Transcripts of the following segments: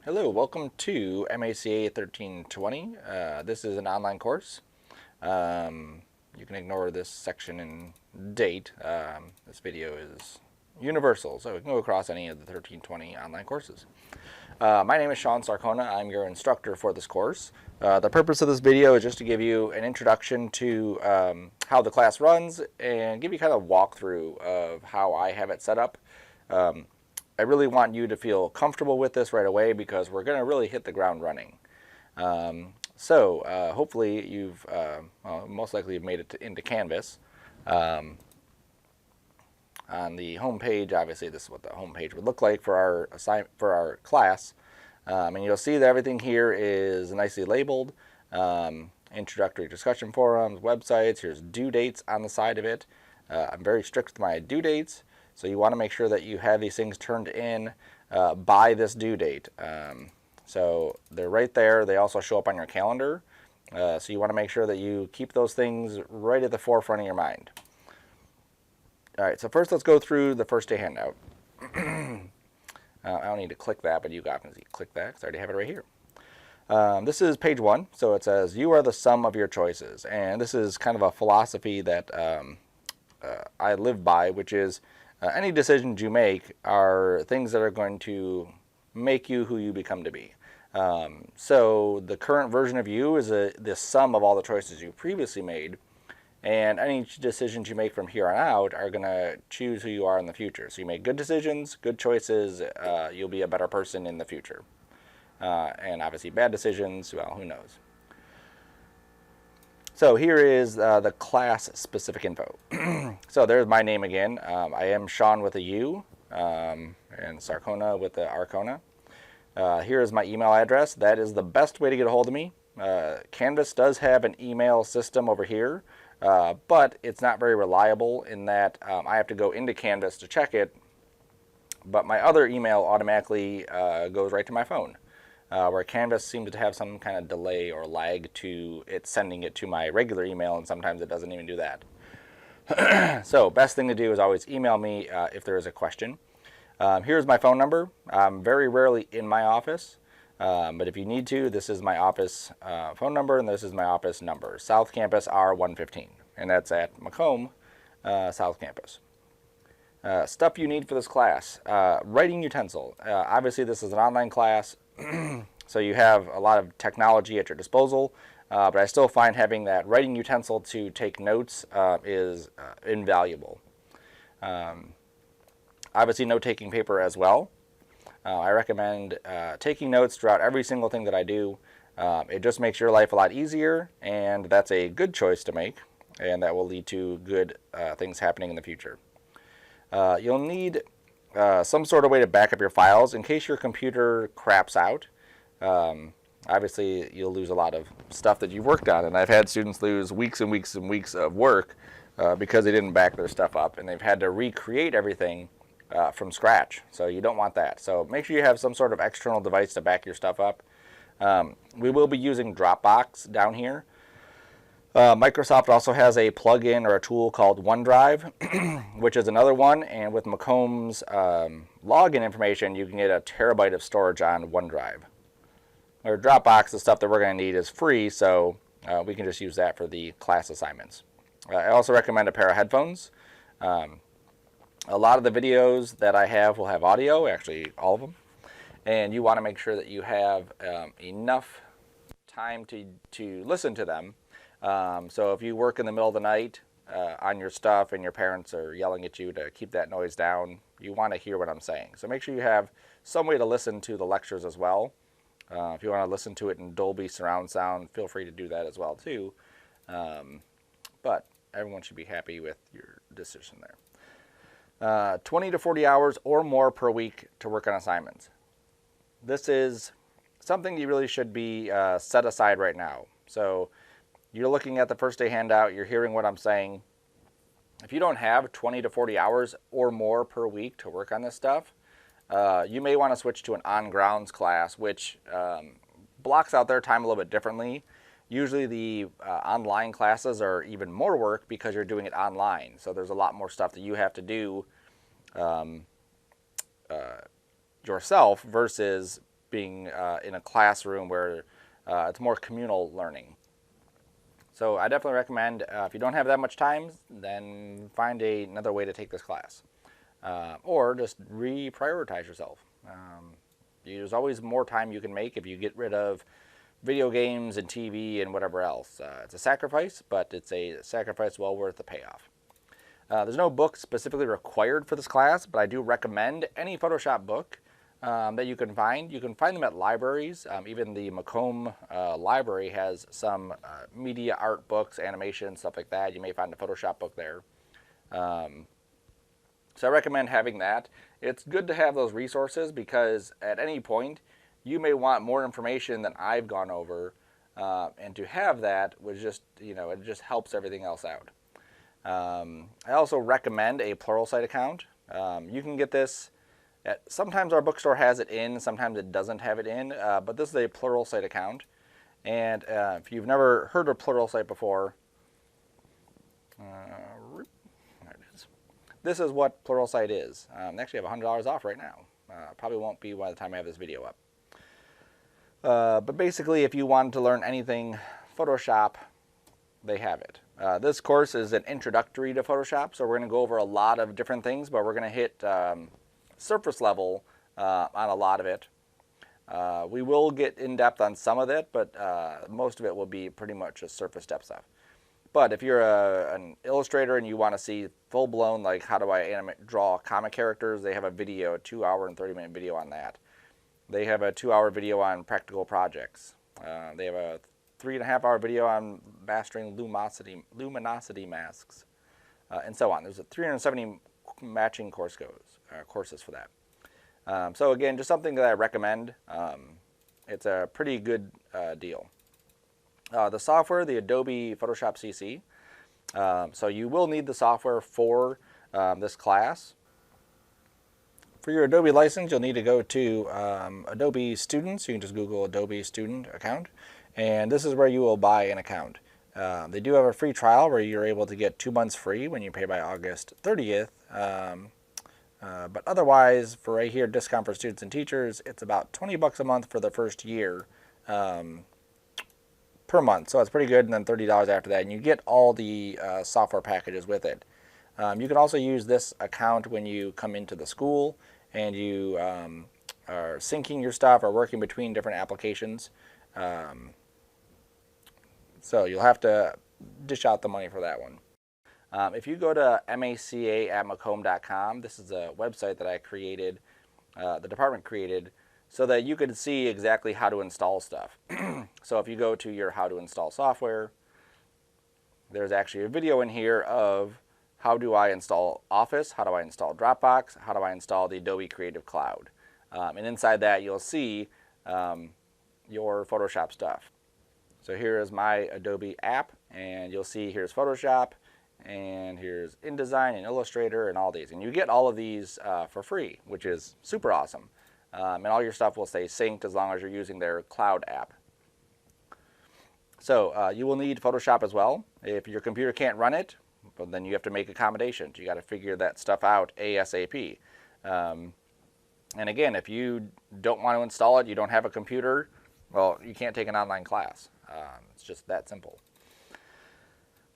Hello, welcome to MACA 1320. This is an online course. You can ignore this section and date. This video is universal, so it can go across any of the 1320 online courses. My name is Sean Sarcona. I'm your instructor for this course. The purpose of this video is just to give you an introduction to how the class runs and give you kind of a walkthrough of how I have it set up. I really want you to feel comfortable with this right away because we're going to really hit the ground running. Hopefully you've most likely made it into Canvas. On the home page, obviously this is what the home page would look like for our class. And you'll see that everything here is nicely labeled. Introductory discussion forums, websites, here's due dates on the side of it. I'm very strict with my due dates. So you want to make sure that you have these things turned in by this due date. So they're right there. They also show up on your calendar. So you want to make sure that you keep those things right at the forefront of your mind. All right, so first let's go through the first day handout. I don't need to click that, but you can click that because I already have it right here. This is page 1. So it says, you are the sum of your choices. And this is kind of a philosophy that I live by, which is any decisions you make are things that are going to make you who you become to be. So the current version of you is the sum of all the choices you previously made, and any decisions you make from here on out are going to choose who you are in the future. So you make good decisions, good choices, you'll be a better person in the future. And obviously bad decisions, well, who knows. So here is the class-specific info. So there's my name again. I am Sean with a U, and Sarcona with the Arcona. Here is my email address. That is the best way to get a hold of me. Canvas does have an email system over here, but it's not very reliable in that I have to go into Canvas to check it, but my other email automatically goes right to my phone. Where Canvas seems to have some kind of delay or lag to it sending it to my regular email, and sometimes it doesn't even do that. So best thing to do is always email me if there is a question. Here's my phone number. I'm very rarely in my office, but if you need to, this is my office phone number, and this is my office number, South Campus R115, and that's at Macomb South Campus. Stuff you need for this class. Writing utensil. Obviously this is an online class, so you have a lot of technology at your disposal, but I still find having that writing utensil to take notes is invaluable. Obviously note-taking paper as well. I recommend taking notes throughout every single thing that I do. It just makes your life a lot easier, and that's a good choice to make, and that will lead to good things happening in the future. You'll need some sort of way to back up your files in case your computer craps out. Obviously, you'll lose a lot of stuff that you've worked on, and I've had students lose weeks and weeks and weeks of work because they didn't back their stuff up, and they've had to recreate everything from scratch. So you don't want that. So make sure you have some sort of external device to back your stuff up. We will be using Dropbox down here. Microsoft also has a plugin or a tool called OneDrive, which is another one, and with Macomb's login information, you can get a terabyte of storage on OneDrive. Or Dropbox, the stuff that we're going to need is free, so we can just use that for the class assignments. I also recommend a pair of headphones. A lot of the videos that I have will have audio, actually all of them, and you want to make sure that you have enough time to listen to them. So if you work in the middle of the night on your stuff and your parents are yelling at you to keep that noise down, you want to hear what I'm saying. So make sure you have some way to listen to the lectures as well. If you want to listen to it in Dolby surround sound, feel free to do that as well too. But everyone should be happy with your decision there. 20 to 40 hours or more per week to work on assignments. This is something you really should be set aside right now. So you're looking at the first day handout, you're hearing what I'm saying. If you don't have 20 to 40 hours or more per week to work on this stuff, you may want to switch to an on-grounds class, which blocks out their time a little bit differently. Usually the online classes are even more work because you're doing it online. So there's a lot more stuff that you have to do yourself versus being in a classroom where it's more communal learning. So I definitely recommend, if you don't have that much time, then find another way to take this class. Or just reprioritize yourself. There's always more time you can make if you get rid of video games and TV and whatever else. It's a sacrifice, but it's a sacrifice well worth the payoff. There's no book specifically required for this class, but I do recommend any Photoshop book that you can find. You can find them at libraries. Even the Macomb library has some media art books, animation, stuff like that. You may find a Photoshop book there. So I recommend having that. It's good to have those resources because at any point you may want more information than I've gone over, and to have that was just, it just helps everything else out. I also recommend a Pluralsight account. You can get this sometimes our bookstore has it in, sometimes it doesn't have it in, but this is a Pluralsight account. And if you've never heard of Pluralsight before, there it is. This is what Pluralsight is. They actually have $100 off right now. Probably won't be by the time I have this video up. But basically, if you wanted to learn anything Photoshop, they have it. This course is an introductory to Photoshop, so we're going to go over a lot of different things, but we're going to hit surface level on a lot of it. We will get in depth on some of it, but most of it will be pretty much just surface depth stuff. But if you're an illustrator and you want to see full-blown, like how do I draw comic characters, they have a video, a 2-hour and 30-minute video on that. They have a 2-hour video on practical projects. They have a 3.5-hour video on mastering luminosity masks, and so on. There's a 370 matching courses for that. So again, just something that I recommend. It's a pretty good deal. The software, the Adobe Photoshop CC. So you will need the software for this class. For your Adobe license, you'll need to go to Adobe Students. You can just Google Adobe Student account. And this is where you will buy an account. They do have a free trial where you're able to get 2 months free when you pay by August 30th. But otherwise, for right here, discount for students and teachers, it's about $20 a month for the first year per month. So that's pretty good, and then $30 after that. And you get all the software packages with it. You can also use this account when you come into the school and you are syncing your stuff or working between different applications. So you'll have to dish out the money for that one. If you go to maca@macomb.com, this is a website that I created, the department created, so that you could see exactly how to install stuff. So if you go to your how to install software, there's actually a video in here of how do I install Office, how do I install Dropbox, how do I install the Adobe Creative Cloud. And inside that you'll see your Photoshop stuff. So here is my Adobe app, and you'll see here's Photoshop, and here's InDesign and Illustrator and all these. And you get all of these for free, which is super awesome. And all your stuff will stay synced as long as you're using their cloud app. So you will need Photoshop as well. If your computer can't run it, well, then you have to make accommodations. You got to figure that stuff out ASAP. And again, if you don't want to install it, you don't have a computer, well, you can't take an online class. It's just that simple.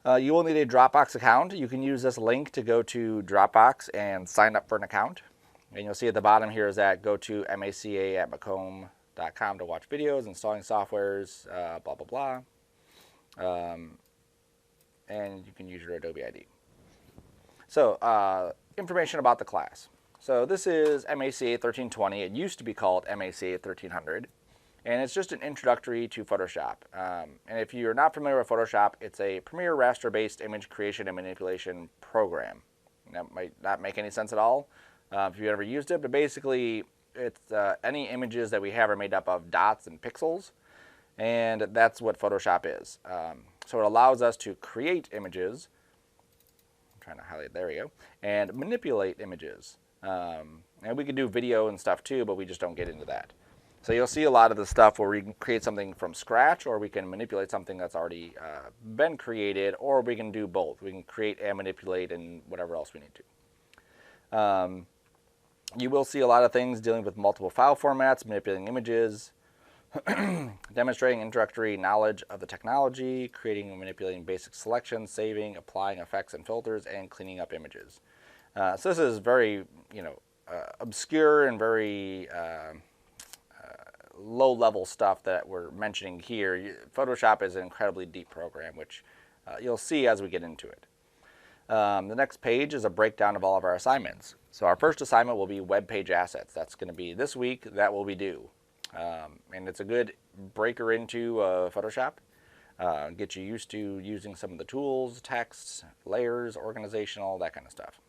You will need a Dropbox account. You can use this link to go to Dropbox and sign up for an account. And you'll see at the bottom here is that go to maca@macomb.com to watch videos, installing softwares, blah, blah, blah. And you can use your Adobe ID. So information about the class. So this is MACA 1320. It used to be called MACA 1300. And it's just an introductory to Photoshop. And if you're not familiar with Photoshop, it's a Premiere raster-based image creation and manipulation program. That might not make any sense at all if you've ever used it, but basically it's any images that we have are made up of dots and pixels, and that's what Photoshop is. So it allows us to create images, I'm trying to highlight, there we go, and manipulate images. And we can do video and stuff too, but we just don't get into that. So you'll see a lot of the stuff where we can create something from scratch, or we can manipulate something that's already been created, or we can do both. We can create and manipulate and whatever else we need to. You will see a lot of things dealing with multiple file formats, manipulating images, demonstrating introductory knowledge of the technology, creating and manipulating basic selections, saving, applying effects and filters, and cleaning up images. So this is very, obscure and very low-level stuff that we're mentioning here. Photoshop is an incredibly deep program, which you'll see as we get into it. The next page is a breakdown of all of our assignments. So our first assignment will be web page assets. That's going to be this week. That will be due. And it's a good breaker into Photoshop. Get you used to using some of the tools, texts, layers, organizational, that kind of stuff.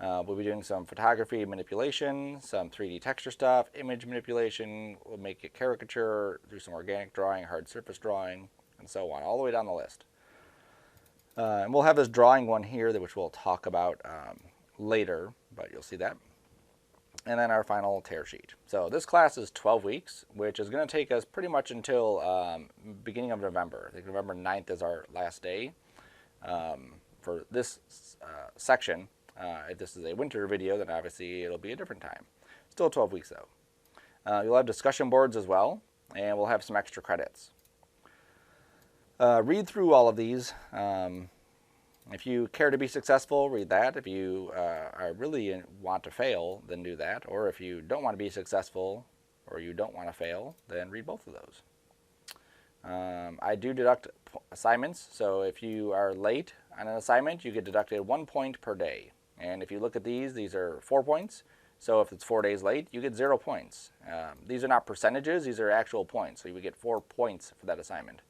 We'll be doing some photography manipulation, some 3D texture stuff, image manipulation. We'll make it caricature, do some organic drawing, hard surface drawing, and so on, all the way down the list. And we'll have this drawing one here, which we'll talk about later, but you'll see that. And then our final tear sheet. So this class is 12 weeks, which is going to take us pretty much until beginning of November. I think November 9th is our last day for this section. If this is a winter video, then obviously it'll be a different time. Still 12 weeks though. You'll have discussion boards as well, and we'll have some extra credits. Read through all of these. If you care to be successful, read that. If you really want to fail, then do that. Or if you don't want to be successful or you don't want to fail, then read both of those. I do deduct assignments, so if you are late on an assignment, you get deducted 1 point per day. And if you look at these are 4 points. So if it's 4 days late, you get 0 points. These are not percentages, these are actual points. So you would get 4 points for that assignment.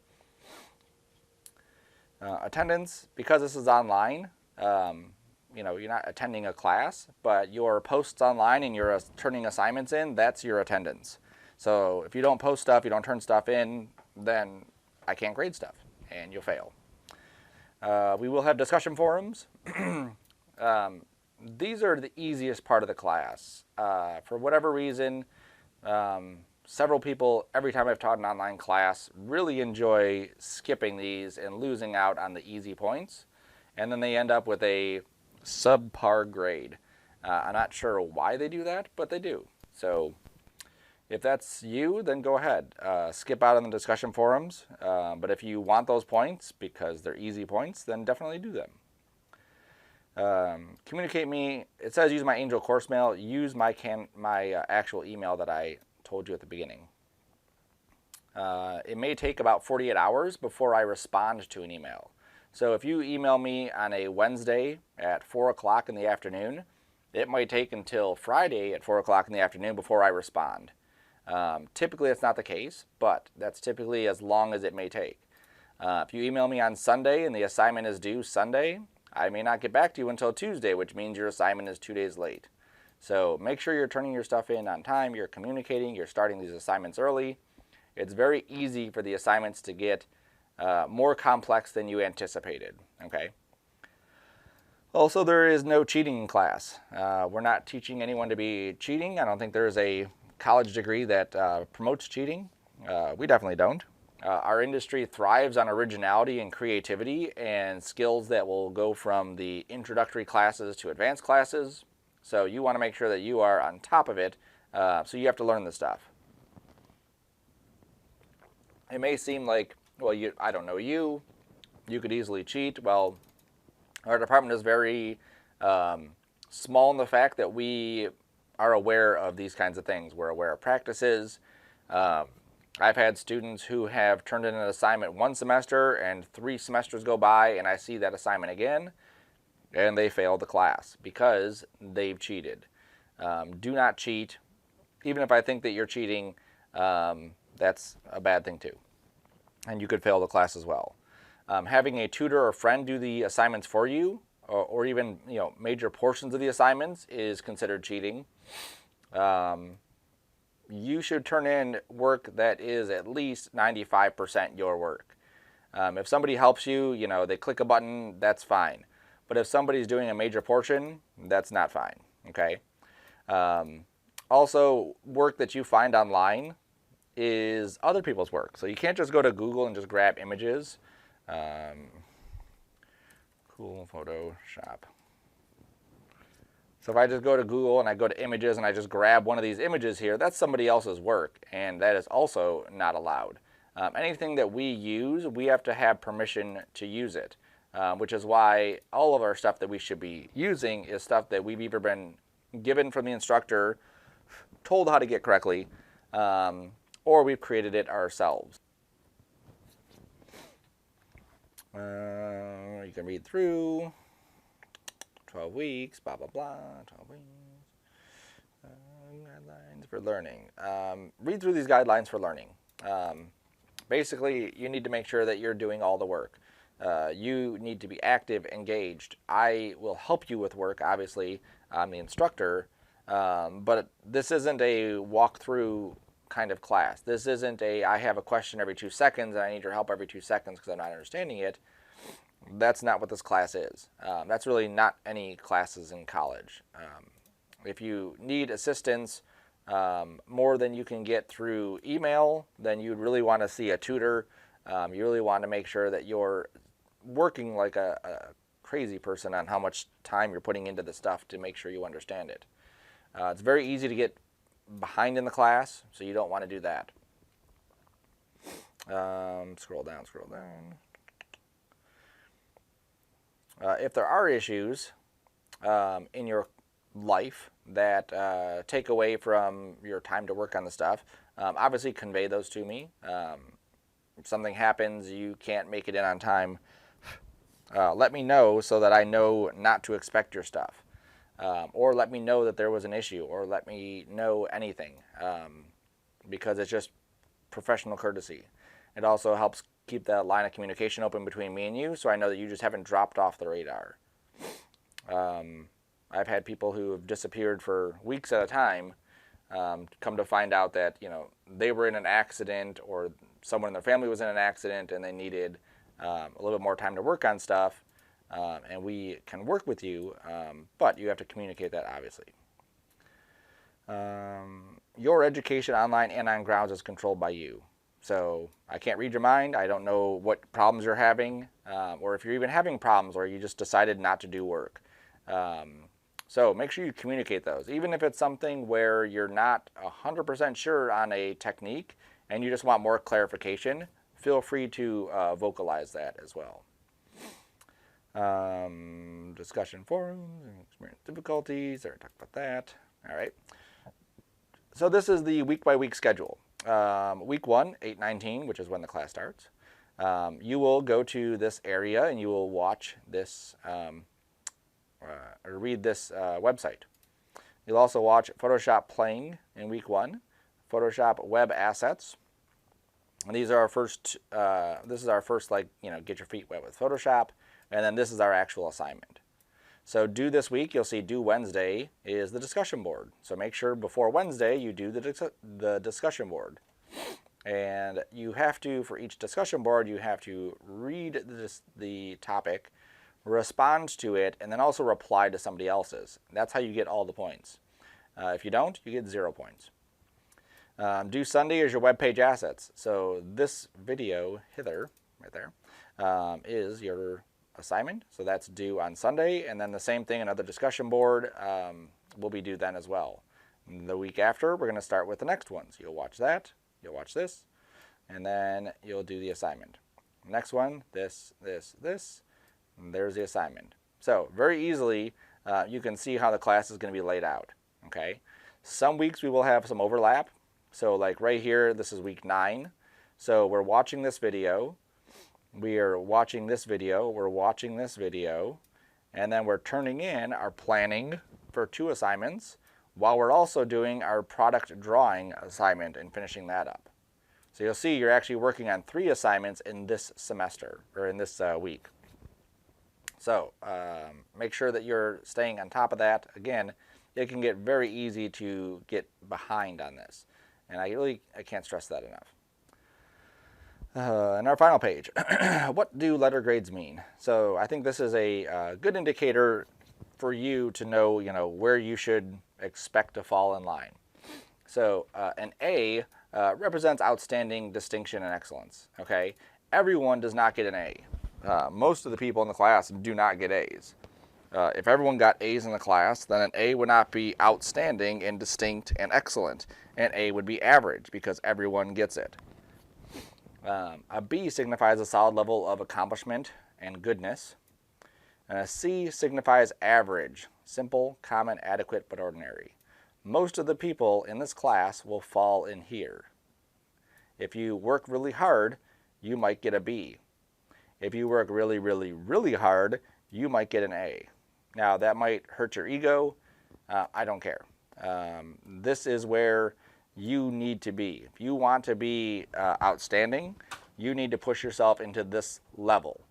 Attendance, because this is online, you're not attending a class, but your posts online and you're turning assignments in, that's your attendance. So if you don't post stuff, you don't turn stuff in, then I can't grade stuff, and you'll fail. We will have discussion forums. These are the easiest part of the class. For whatever reason, several people, every time I've taught an online class, really enjoy skipping these and losing out on the easy points. And then they end up with a subpar grade. I'm not sure why they do that, but they do. So if that's you, then go ahead. Skip out on the discussion forums. But if you want those points, because they're easy points, then definitely do them. Communicate me. It says use my Angel course mail. Use my actual email that I told you at the beginning. It may take about 48 hours before I respond to an email. So if you email me on a Wednesday at 4 o'clock in the afternoon, it might take until Friday at 4 o'clock in the afternoon before I respond. Typically that's not the case, but that's typically as long as it may take. If you email me on Sunday and the assignment is due Sunday, I may not get back to you until Tuesday, which means your assignment is 2 days late. So make sure you're turning your stuff in on time, you're communicating, you're starting these assignments early. It's very easy for the assignments to get more complex than you anticipated, okay? Also, there is no cheating in class. We're not teaching anyone to be cheating. I don't think there's a college degree that promotes cheating. We definitely don't. Our industry thrives on originality and creativity and skills that will go from the introductory classes to advanced classes. So you want to make sure that you are on top of it, so you have to learn this stuff. It may seem like, well, I don't know you could easily cheat. Well, our department is very small in the fact that we are aware of these kinds of things. We're aware of practices. I've had students who have turned in an assignment one semester and 3 semesters go by and I see that assignment again and they failed the class because they've cheated. Do not cheat. Even if I think that you're cheating, that's a bad thing too. And you could fail the class as well. Having a tutor or friend do the assignments for you, or even major portions of the assignments, is considered cheating. You should turn in work that is at least 95% your work. If somebody helps you, they click a button, that's fine. But if somebody's doing a major portion, that's not fine, okay? Also, work that you find online is other people's work. So you can't just go to Google and just grab images. Cool Photoshop So if I just go to Google and I go to images and I just grab one of these images here, that's somebody else's work, and that is also not allowed. Anything that we use, we have to have permission to use it, which is why all of our stuff that we should be using is stuff that we've either been given from the instructor, told how to get correctly, or we've created it ourselves. You can read through 12 weeks, blah, blah, blah, 12 weeks. Guidelines for learning. Read through these guidelines for learning. Basically, you need to make sure that you're doing all the work. You need to be active, engaged. I will help you with work, obviously. I'm the instructor, but this isn't a walkthrough kind of class. This isn't a, I have a question every 2 seconds and I need your help every 2 seconds because I'm not understanding it. That's not what this class is. That's really not any classes in college. If you need assistance more than you can get through email, then you'd really want to see a tutor. You really want to make sure that you're working like a crazy person on how much time you're putting into the stuff to make sure you understand it. It's very easy to get behind in the class, so you don't want to do that. Scroll down, scroll down. If there are issues in your life that take away from your time to work on the stuff, obviously convey those to me. If something happens, you can't make it in on time, let me know so that I know not to expect your stuff. Or let me know that there was an issue, or let me know anything, because it's just professional courtesy. It also helps keep that line of communication open between me and you, so I know that you just haven't dropped off the radar. I've had people who have disappeared for weeks at a time come to find out that, you know, they were in an accident or someone in their family was in an accident and they needed a little bit more time to work on stuff, and we can work with you, but you have to communicate that, obviously. Your education online and on grounds is controlled by you. So I can't read your mind. I don't know what problems you're having, or if you're even having problems, or you just decided not to do work. So make sure you communicate those. Even if it's something where you're not 100% sure on a technique and you just want more clarification, feel free to vocalize that as well. Discussion forums, experience difficulties, I already talked about that. All right. So this is the week-by-week schedule. Week 1, 8/19, which is when the class starts. You will go to this area and you will watch this or read this website. You'll also watch Photoshop Playing in week 1, Photoshop Web Assets. And these are our first, this is our first, like, you know, get your feet wet with Photoshop, and then this is our actual assignment. So due this week, you'll see due Wednesday is the discussion board. So make sure before Wednesday you do the discussion board. And you have to, for each discussion board, you have to read the topic, respond to it, and then also reply to somebody else's. That's how you get all the points. If you don't, you get 0 points. Due Sunday is your web page assets. So this video hither, right there, is your assignment. So that's due on Sunday, and then the same thing, another discussion board will be due then as well. And the week after, we're going to start with the next ones. You'll watch that, you'll watch this, and then you'll do the assignment. Next one, this, and there's the assignment. So very easily, you can see how the class is going to be laid out. Okay. Some weeks we will have some overlap. So like right here, this is week 9. So we're watching this video. We are watching this video. We're watching this video. And then we're turning in our planning for 2 assignments while we're also doing our product drawing assignment and finishing that up. So you'll see you're actually working on 3 assignments in this semester, or in this week. So make sure that you're staying on top of that. Again, it can get very easy to get behind on this. And I can't stress that enough. And our final page, what do letter grades mean? So I think this is a good indicator for you to know, where you should expect to fall in line. So an A represents outstanding, distinction, and excellence. Everyone does not get an A. Most of the people in the class do not get A's. If everyone got A's in the class, then an A would not be outstanding and distinct and excellent. An A would be average because everyone gets it. A B signifies a solid level of accomplishment and goodness. And a C signifies average, simple, common, adequate, but ordinary. Most of the people in this class will fall in here. If you work really hard, you might get a B. If you work really, really, really hard, you might get an A. Now, that might hurt your ego. I don't care. This is where you need to be. If you want to be outstanding, you need to push yourself into this level.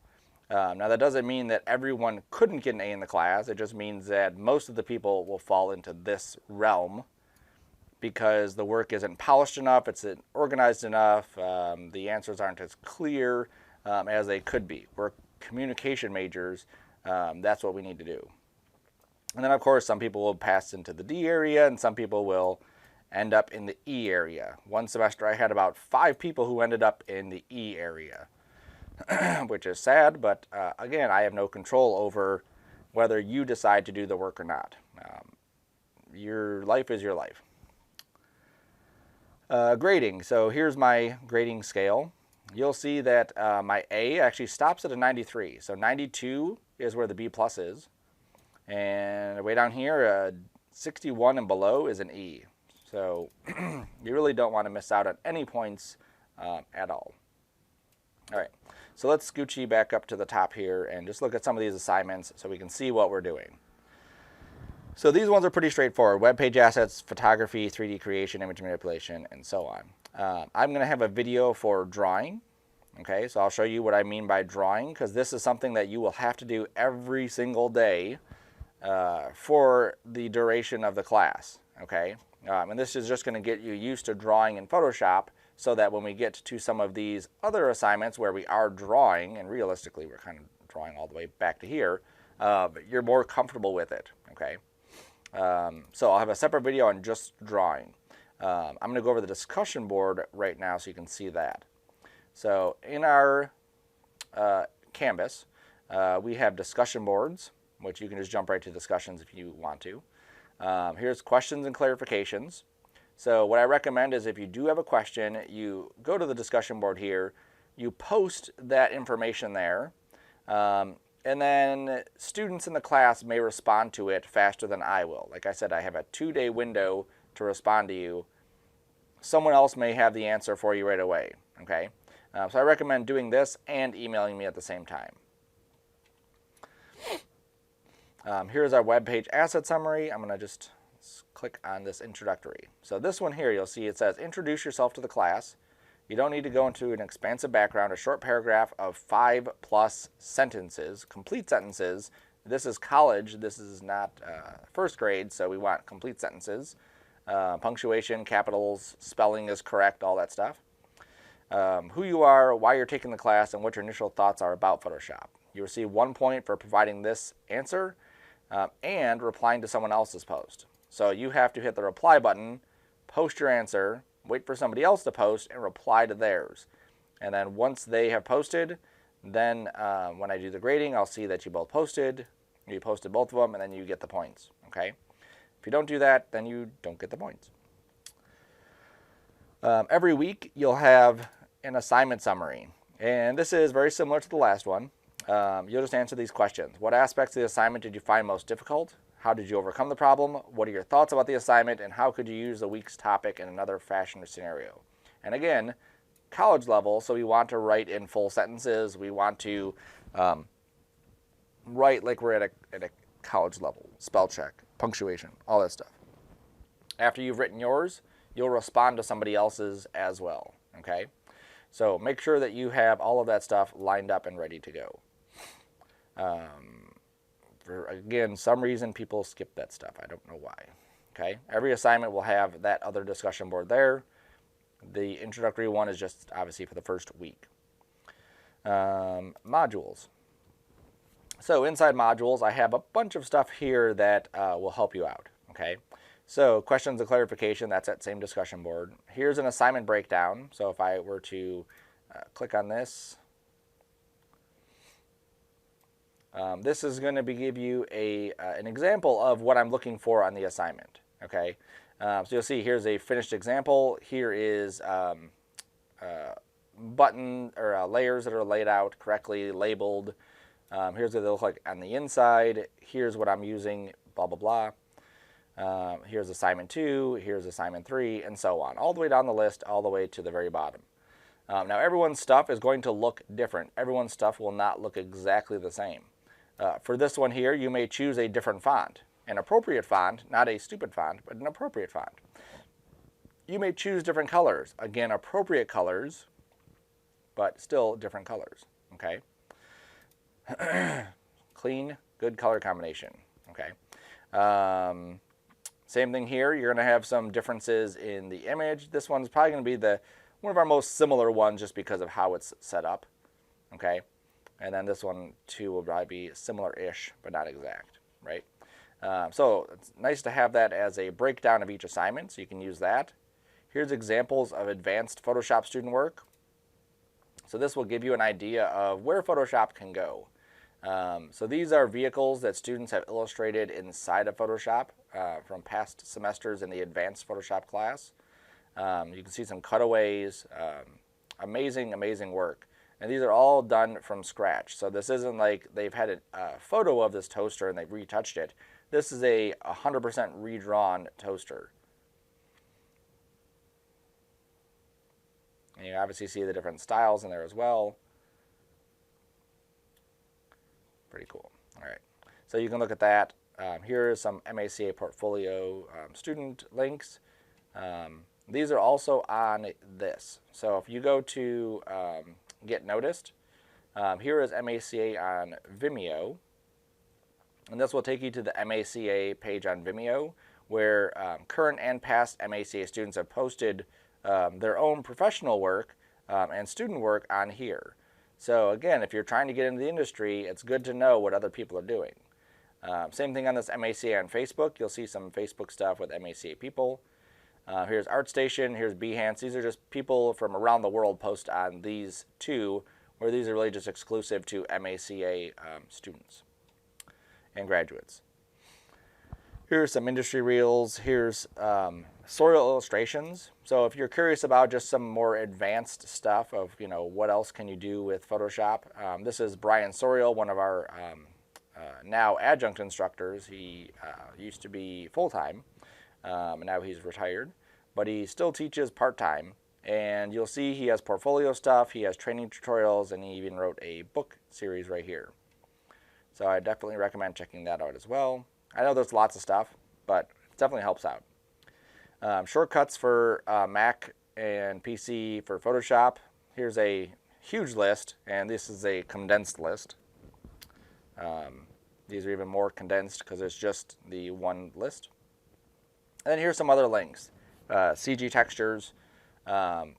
Now, that doesn't mean that everyone couldn't get an A in the class. It just means that most of the people will fall into this realm because the work isn't polished enough, it's organized enough, the answers aren't as clear as they could be. We're communication majors. That's what we need to do. And then, of course, some people will pass into the D area, and some people will end up in the E area. One semester, I had about 5 people who ended up in the E area, which is sad, but again, I have no control over whether you decide to do the work or not. Your life is your life. Grading. So here's my grading scale. You'll see that my A actually stops at a 93. So 92 is where the B plus is. And way down here, 61 and below is an E. So you really don't want to miss out on any points at all. All right, so let's scoochie back up to the top here and just look at some of these assignments so we can see what we're doing. So these ones are pretty straightforward. Web page assets, photography, 3D creation, image manipulation, and so on. I'm going to have a video for drawing. Okay, so I'll show you what I mean by drawing, because this is something that you will have to do every single day for the duration of the class. Okay, and this is just going to get you used to drawing in Photoshop so that when we get to some of these other assignments where we are drawing, and realistically we're kind of drawing all the way back to here, you're more comfortable with it. Okay. So I'll have a separate video on just drawing. I'm going to go over the discussion board right now so you can see that. So in our Canvas, we have discussion boards, which you can just jump right to discussions if you want to. Here's questions and clarifications. So what I recommend is if you do have a question, you go to the discussion board here, you post that information there, and then students in the class may respond to it faster than I will. Like I said, I have a 2-day window to respond to you. Someone else may have the answer for you right away, okay? So I recommend doing this and emailing me at the same time. Here's our web page asset summary. I'm going to just click on this introductory. So this one here, you'll see it says, introduce yourself to the class. You don't need to go into an expansive background, a short paragraph of 5+ sentences, complete sentences. This is college, this is not first grade, so we want complete sentences. Punctuation, capitals, spelling is correct, all that stuff. Who you are, why you're taking the class, and what your initial thoughts are about Photoshop. You receive 1 point for providing this answer and replying to someone else's post. So you have to hit the reply button, post your answer, wait for somebody else to post, and reply to theirs. And then once they have posted, then when I do the grading, I'll see that you both posted, you posted both of them, and then you get the points, okay? If you don't do that, then you don't get the points. Every week, you'll have an assignment summary. And this is very similar to the last one. You'll just answer these questions. What aspects of the assignment did you find most difficult? How did you overcome the problem? What are your thoughts about the assignment? And how could you use the week's topic in another fashion or scenario? And again, college level, so we want to write in full sentences. We want to write like we're at a college level. Spell check, punctuation, all that stuff. After you've written yours, you'll respond to somebody else's as well, okay? So make sure that you have all of that stuff lined up and ready to go. For, again, some reason people skip that stuff. I don't know why. Okay. Every assignment will have that other discussion board there. The introductory one is just obviously for the first week. Modules. So inside modules, I have a bunch of stuff here that will help you out. Okay. So questions and clarification, that's that same discussion board. Here's an assignment breakdown. So if I were to click on this, This is going to give you an example of what I'm looking for on the assignment. Okay, so you'll see here's a finished example. Here is button or layers that are laid out correctly, labeled. Here's what they look like on the inside. Here's what I'm using, blah, blah, blah. Here's assignment 2, here's assignment 3, and so on. All the way down the list, all the way to the very bottom. Now, everyone's stuff is going to look different. Everyone's stuff will not look exactly the same. For this one here, you may choose a different font. An appropriate font, not a stupid font, but an appropriate font. You may choose different colors. Again, appropriate colors, but still different colors, okay? Clean, good color combination, okay? Same thing here. You're going to have some differences in the image. This one's probably going to be one of our most similar ones just because of how it's set up, okay? And then this one, too, will probably be similar-ish, but not exact, right? So it's nice to have that as a breakdown of each assignment, so you can use that. Here's examples of advanced Photoshop student work. So this will give you an idea of where Photoshop can go. So these are vehicles that students have illustrated inside of Photoshop from past semesters in the advanced Photoshop class. You can see some cutaways, amazing, amazing work. And these are all done from scratch. So this isn't like they've had a photo of this toaster and they've retouched it. This is a 100% redrawn toaster. And you obviously see the different styles in there as well. Pretty cool. All right. So you can look at that. Here is some MACA portfolio student links. These are also on this. So if you go to Get Noticed, here is MACA on Vimeo. And this will take you to the MACA page on Vimeo, where current and past MACA students have posted their own professional work and student work on here. So again, if you're trying to get into the industry, it's good to know what other people are doing. Same thing on this MACA on Facebook. You'll see some Facebook stuff with MACA people. Here's ArtStation, here's Behance. These are just people from around the world post on these two, where these are really just exclusive to MACA students and graduates. Here's some industry reels. Here's Sorial illustrations. So if you're curious about just some more advanced stuff of, what else can you do with Photoshop, this is Brian Sorial, one of our now adjunct instructors. He used to be full-time, and now he's retired, but he still teaches part-time. And you'll see he has portfolio stuff, he has training tutorials, and he even wrote a book series right here. So I definitely recommend checking that out as well. I know there's lots of stuff, but it definitely helps out. Shortcuts for Mac and PC for Photoshop. Here's a huge list, and this is a condensed list. These are even more condensed because it's just the one list. And then here's some other links. CG Textures,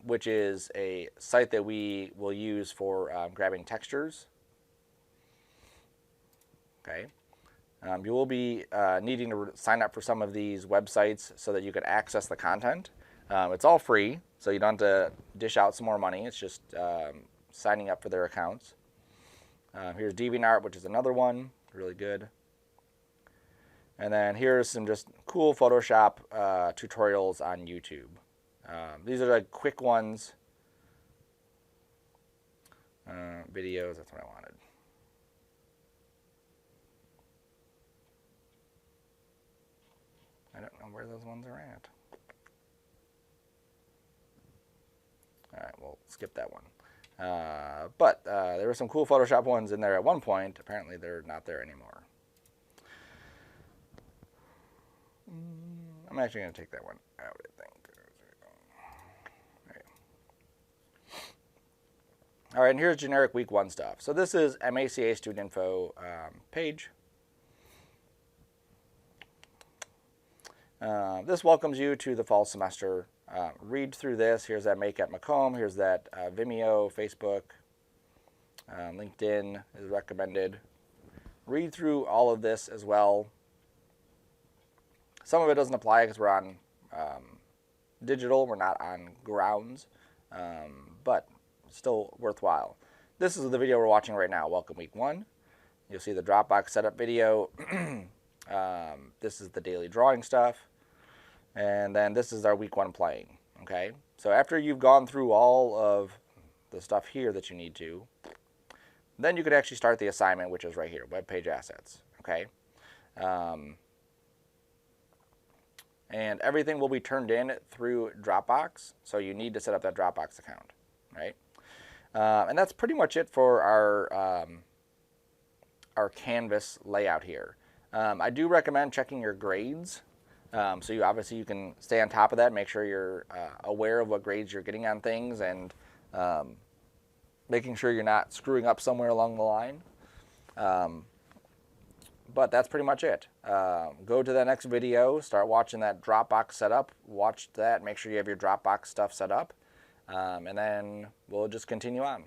which is a site that we will use for grabbing textures. Okay. You will be needing to sign up for some of these websites so that you can access the content. It's all free, so you don't have to dish out some more money. It's just signing up for their accounts. Here's DeviantArt, which is another one, really good. And then here's some just cool Photoshop tutorials on YouTube. These are like quick ones. Videos, that's what I wanted. I don't know where those ones are at. All right, we'll skip that one. But there were some cool Photoshop ones in there at one point. Apparently they're not there anymore. I'm actually going to take that one out, I think. All right, and here's generic week 1 stuff. So this is MACA Student Info page. This welcomes you to the fall semester. Read through this. Here's that Make at Macomb. Here's that Vimeo, Facebook, LinkedIn is recommended. Read through all of this as well. Some of it doesn't apply because we're on digital. We're not on grounds, but still worthwhile. This is the video we're watching right now. Welcome week 1. You'll see the Dropbox setup video. This is the daily drawing stuff. And then this is our week 1 playing. Okay, so after you've gone through all of the stuff here that you need to, then you could actually start the assignment, which is right here, web page assets. Okay, and everything will be turned in through Dropbox, so you need to set up that Dropbox account, right? And that's pretty much it for our Canvas layout here. I do recommend checking your grades. So you can stay on top of that, make sure you're aware of what grades you're getting on things, and making sure you're not screwing up somewhere along the line. But that's pretty much it. Go to the next video, start watching that Dropbox setup, watch that, make sure you have your Dropbox stuff set up, and then we'll just continue on.